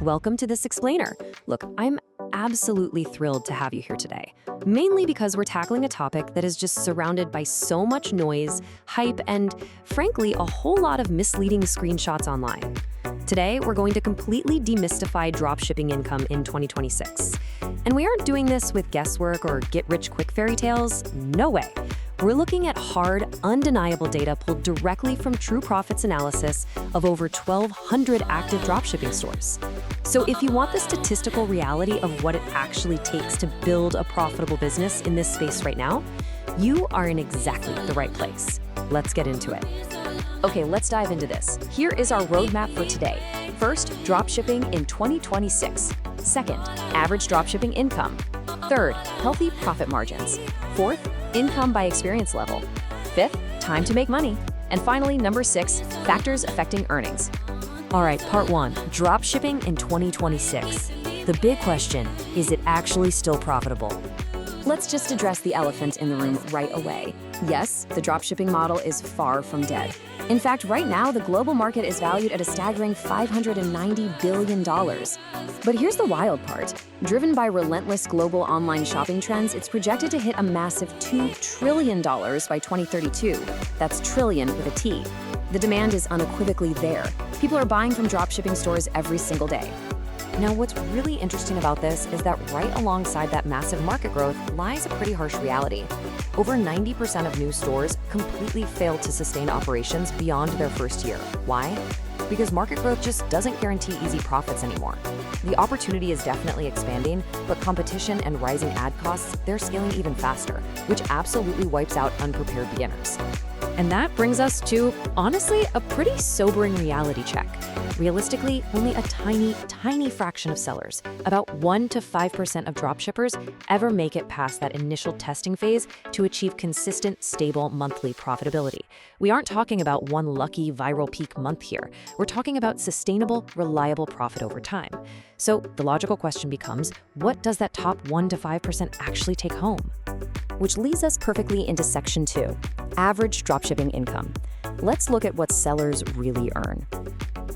Welcome to this explainer. Look, I'm absolutely thrilled to have you here today, mainly because we're tackling a topic that is just surrounded by so much noise, hype, and frankly, a whole lot of misleading screenshots online. Today, we're going to completely demystify dropshipping income in 2026. And we aren't doing this with guesswork or get-rich-quick fairy tales. No way. We're looking at hard, undeniable data pulled directly from TrueProfit's analysis of over 1,200 active dropshipping stores. So if you want the statistical reality of what it actually takes to build a profitable business in this space right now, you are in exactly the right place. Let's get into it. Okay, let's dive into this. Here is our roadmap for today. First, dropshipping in 2026. Second, average dropshipping income. Third, healthy profit margins. Fourth, income by experience level. Fifth, time to make money. And finally, number 6, factors affecting earnings. All right, part 1, dropshipping in 2026. The big question, is it actually still profitable? Let's just address the elephant in the room right away. Yes, the dropshipping model is far from dead. In fact, right now, the global market is valued at a staggering $590 billion. But here's the wild part. Driven by relentless global online shopping trends, it's projected to hit a massive $2 trillion by 2032. That's trillion with a T. The demand is unequivocally there. People are buying from dropshipping stores every single day. Now, what's really interesting about this is that right alongside that massive market growth lies a pretty harsh reality. Over 90% of new stores completely fail to sustain operations beyond their first year. Why? Because market growth just doesn't guarantee easy profits anymore. The opportunity is definitely expanding, but competition and rising ad costs, they're scaling even faster, which absolutely wipes out unprepared beginners. And that brings us to, honestly, a pretty sobering reality check. Realistically, only a tiny fraction of sellers, about 1 to 5% of dropshippers, ever make it past that initial testing phase to achieve consistent, stable monthly profitability. We aren't talking about one lucky viral peak month here. We're talking about sustainable, reliable profit over time. So the logical question becomes, what does that top 1 to 5% actually take home? Which leads us perfectly into section 2, average dropshipping income. Let's look at what sellers really earn.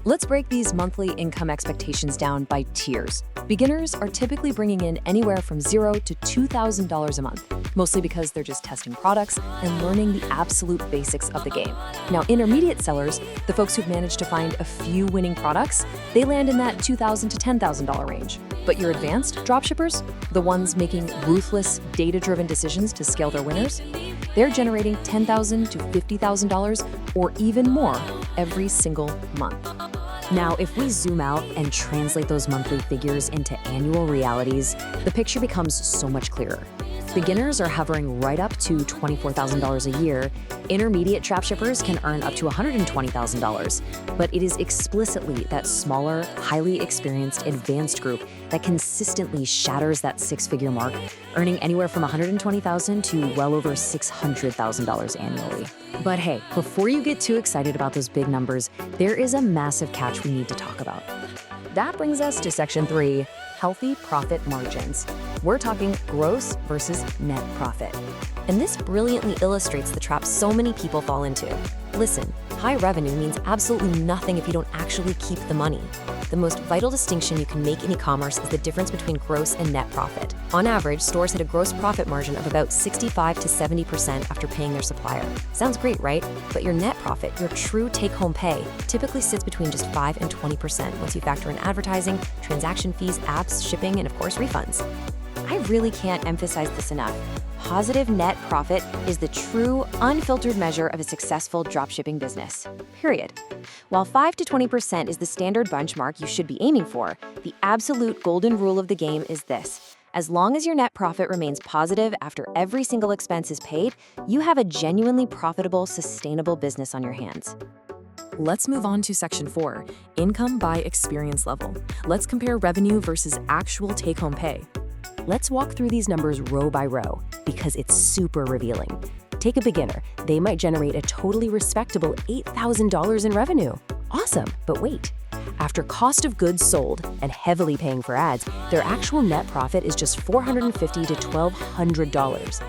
Let's break these monthly income expectations down by tiers. Beginners are typically bringing in anywhere from $0 to $2,000 a month, mostly because they're just testing products and learning the absolute basics of the game. Now, intermediate sellers, the folks who've managed to find a few winning products, they land in that $2,000 to $10,000 range. But your advanced dropshippers, the ones making ruthless, data-driven decisions to scale their winners, they're generating $10,000 to $50,000 or even more every single month. Now, if we zoom out and translate those monthly figures into annual realities, the picture becomes so much clearer. Beginners are hovering right up to $24,000 a year. Intermediate dropshippers can earn up to $120,000. But it is explicitly that smaller, highly experienced, advanced group that consistently shatters that six-figure mark, earning anywhere from $120,000 to well over $600,000 annually. But hey, before you get too excited about those big numbers, there is a massive catch we need to talk about. That brings us to section 3, healthy profit margins. We're talking gross versus net profit. And this brilliantly illustrates the trap so many people fall into. Listen, high revenue means absolutely nothing if you don't actually keep the money. The most vital distinction you can make in e-commerce is the difference between gross and net profit. On average, stores hit a gross profit margin of about 65 to 70% after paying their supplier. Sounds great, right? But your net profit, your true take-home pay, typically sits between just 5 and 20% once you factor in advertising, transaction fees, apps, shipping, and of course, refunds. I really can't emphasize this enough. Positive net profit is the true, unfiltered measure of a successful dropshipping business, period. While 5 to 20% is the standard benchmark you should be aiming for, the absolute golden rule of the game is this. As long as your net profit remains positive after every single expense is paid, you have a genuinely profitable, sustainable business on your hands. Let's move on to section 4, income by experience level. Let's compare revenue versus actual take-home pay. Let's walk through these numbers row by row, because it's super revealing. Take a beginner. They might generate a totally respectable $8,000 in revenue. Awesome, but wait. After cost of goods sold and heavily paying for ads, their actual net profit is just $450 to $1,200.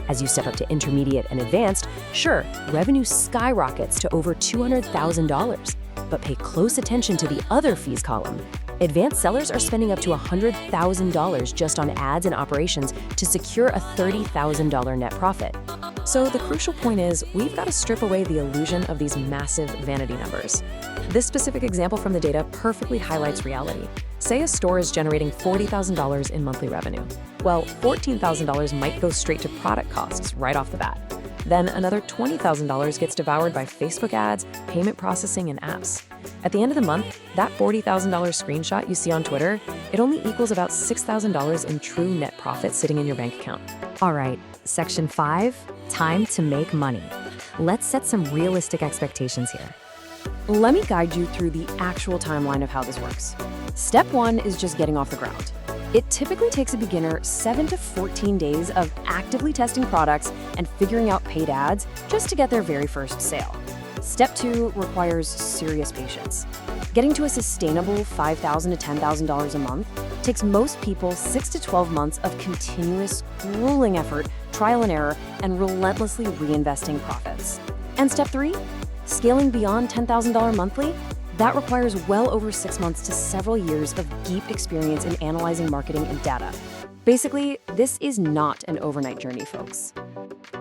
As you step up to intermediate and advanced, sure, revenue skyrockets to over $200,000. But pay close attention to the other fees column. Advanced sellers are spending up to $100,000 just on ads and operations to secure a $30,000 net profit. So the crucial point is, we've got to strip away the illusion of these massive vanity numbers. This specific example from the data perfectly highlights reality. Say a store is generating $40,000 in monthly revenue. Well, $14,000 might go straight to product costs right off the bat. Then another $20,000 gets devoured by Facebook ads, payment processing, and apps. At the end of the month, that $40,000 screenshot you see on Twitter, it only equals about $6,000 in true net profit sitting in your bank account. All right, Section 5, time to make money. Let's set some realistic expectations here. Let me guide you through the actual timeline of how this works. Step 1 is just getting off the ground. It typically takes a beginner 7 to 14 days of actively testing products and figuring out paid ads just to get their very first sale. Step 2 requires serious patience. Getting to a sustainable $5,000 to $10,000 a month takes most people 6 to 12 months of continuous, grueling effort, trial and error, and relentlessly reinvesting profits. And step 3, scaling beyond $10,000 monthly, that requires well over 6 months to several years of deep experience in analyzing marketing and data. Basically, this is not an overnight journey, folks.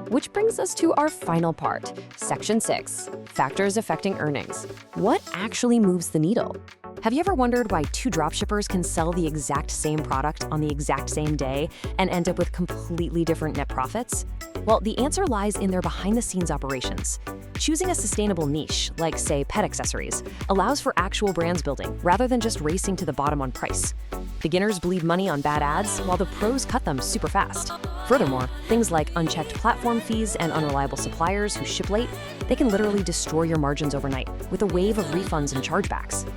Which brings us to our final part, Section 6, factors affecting earnings. What actually moves the needle? Have you ever wondered why two dropshippers can sell the exact same product on the exact same day and end up with completely different net profits? Well, the answer lies in their behind-the-scenes operations. Choosing a sustainable niche, like, say, pet accessories, allows for actual brands building rather than just racing to the bottom on price. Beginners bleed money on bad ads, while the pros cut them super fast. Furthermore, things like unchecked platform fees and unreliable suppliers who ship late, they can literally destroy your margins overnight with a wave of refunds and chargebacks.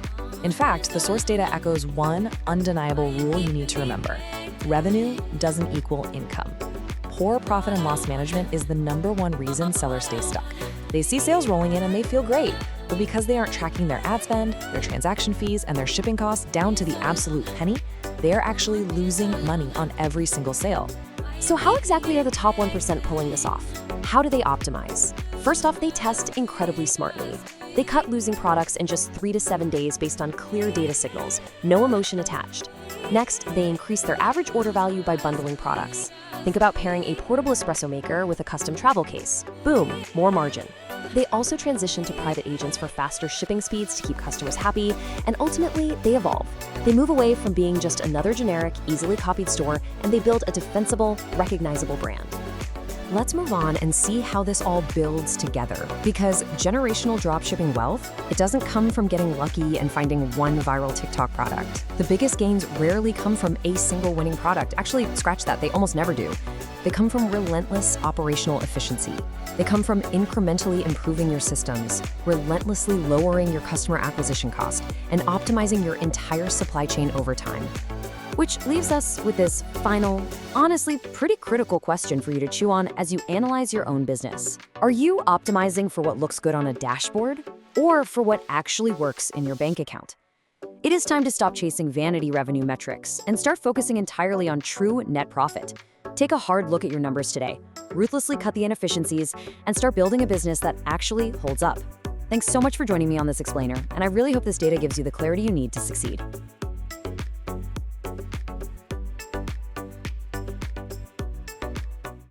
In fact, the source data echoes one undeniable rule you need to remember: revenue doesn't equal income. Poor profit and loss management is the #1 reason sellers stay stuck. They see sales rolling in and they feel great, but because they aren't tracking their ad spend, their transaction fees, and their shipping costs down to the absolute penny, they are actually losing money on every single sale. So how exactly are the top 1% pulling this off? How do they optimize? First off, they test incredibly smartly. They cut losing products in just 3 to 7 days based on clear data signals, no emotion attached. Next, they increase their average order value by bundling products. Think about pairing a portable espresso maker with a custom travel case. Boom, more margin. They also transition to private agents for faster shipping speeds to keep customers happy, and ultimately, they evolve. They move away from being just another generic, easily copied store, and they build a defensible, recognizable brand. Let's move on and see how this all builds together. Because generational dropshipping wealth, it doesn't come from getting lucky and finding one viral TikTok product. The biggest gains rarely come from a single winning product. Actually, scratch that, they almost never do. They come from relentless operational efficiency. They come from incrementally improving your systems, relentlessly lowering your customer acquisition cost, and optimizing your entire supply chain over time. Which leaves us with this final, honestly pretty critical question for you to chew on as you analyze your own business. Are you optimizing for what looks good on a dashboard, or for what actually works in your bank account? It is time to stop chasing vanity revenue metrics and start focusing entirely on true net profit. Take a hard look at your numbers today, ruthlessly cut the inefficiencies, and start building a business that actually holds up. Thanks so much for joining me on this explainer, and I really hope this data gives you the clarity you need to succeed.